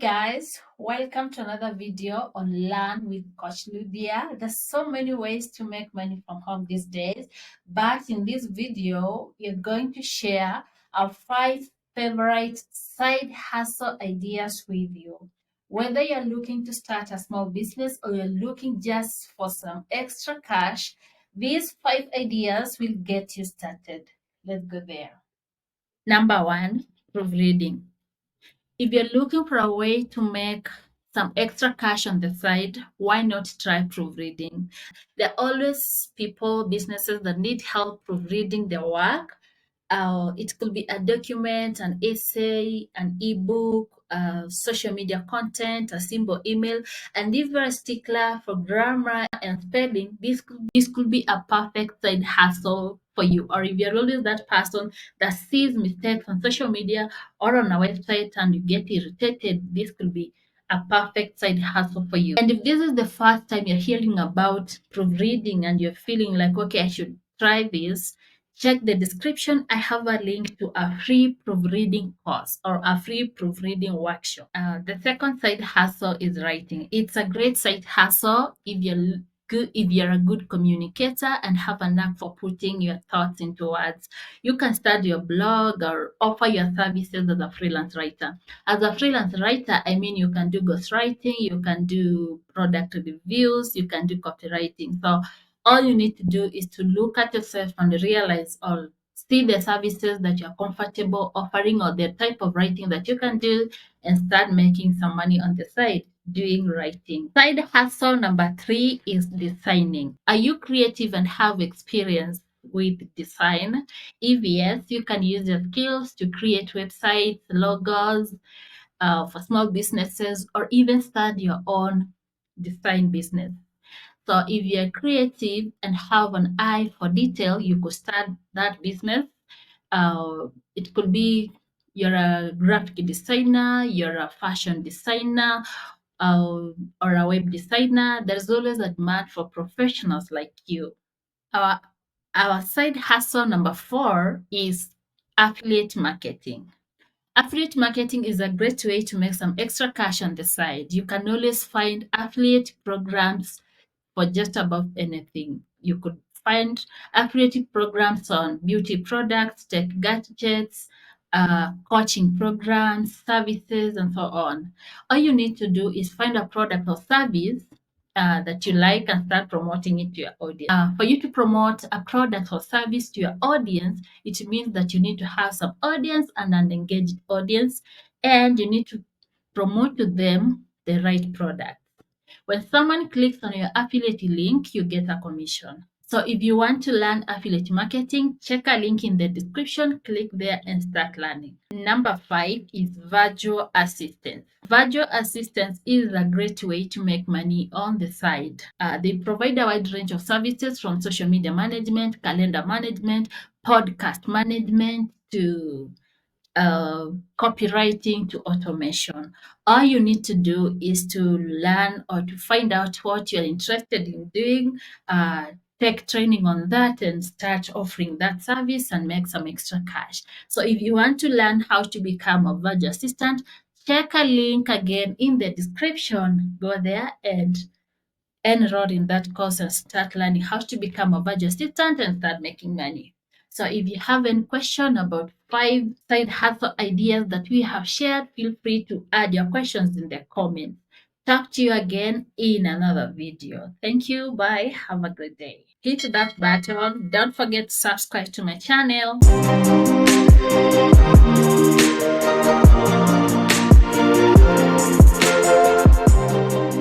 Guys, welcome to another video on Learn with Coach Lydia. There's so many ways to make money from home these days, but in this video we're going to share our 5 favorite side hustle ideas with you. Whether you're looking to start a small business or you're looking just for some extra cash, these 5 ideas will get you started. Let's go there. Number 1, proofreading. If you're looking for a way to make some extra cash on the side, why not try proofreading? There are always people, businesses that need help proofreading their work. It could be a document, an essay, an ebook, social media content, a simple email. And if you're a stickler for grammar and spelling, this could be a perfect side hustle for you. Or if you're always that person that sees mistakes on social media or on a website and you get irritated, this could be a perfect side hustle for you. And if this is the first time you're hearing about proofreading and you're feeling like, okay, I should try this, check the description. I have a link to a free proofreading course or a free proofreading workshop. The second side hustle is writing. It's a great side hustle if you're a good communicator and have a knack for putting your thoughts into words. You can start your blog or offer your services as a freelance writer. As a freelance writer, I mean, you can do ghostwriting, you can do product reviews, you can do copywriting. So all you need to do is to look at yourself and realize or see the services that you're comfortable offering or the type of writing that you can do and start making some money on the side doing writing. Side hustle number 3 is designing. Are you creative and have experience with design? If yes, you can use your skills to create websites, logos for small businesses, or even start your own design business. So if you're creative and have an eye for detail, you could start that business. It could be you're a graphic designer, you're a fashion designer, or a web designer. There's always a demand for professionals like you. Our side hustle number 4 is affiliate marketing. Affiliate marketing is a great way to make some extra cash on the side. You can always find affiliate programs for just about anything. You could find affiliate programs on beauty products, tech gadgets, coaching programs, services, and so on. All you need to do is find a product or service that you like and start promoting it to your audience. For you to promote a product or service to your audience, it means that you need to have some audience and an engaged audience, and you need to promote to them the right product. When someone clicks on your affiliate link, you get a commission. So if you want to learn affiliate marketing, check a link in the description, click there and start learning. Number 5 is virtual assistants. Virtual assistants is a great way to make money on the side. They provide a wide range of services from social media management, calendar management, podcast management to copywriting to automation. All you need to do is to learn or to find out what you're interested in doing, take training on that and start offering that service and make some extra cash. So if you want to learn how to become a virtual assistant, check a link again in the description. Go there and enroll in that course and start learning how to become a virtual assistant and start making money. So if you have any question about 5 side hustle ideas that we have shared, feel free to add your questions in the comments. Talk to you again in another video. Thank you. Bye. Have a great day. Hit that button. Don't forget to subscribe to my channel.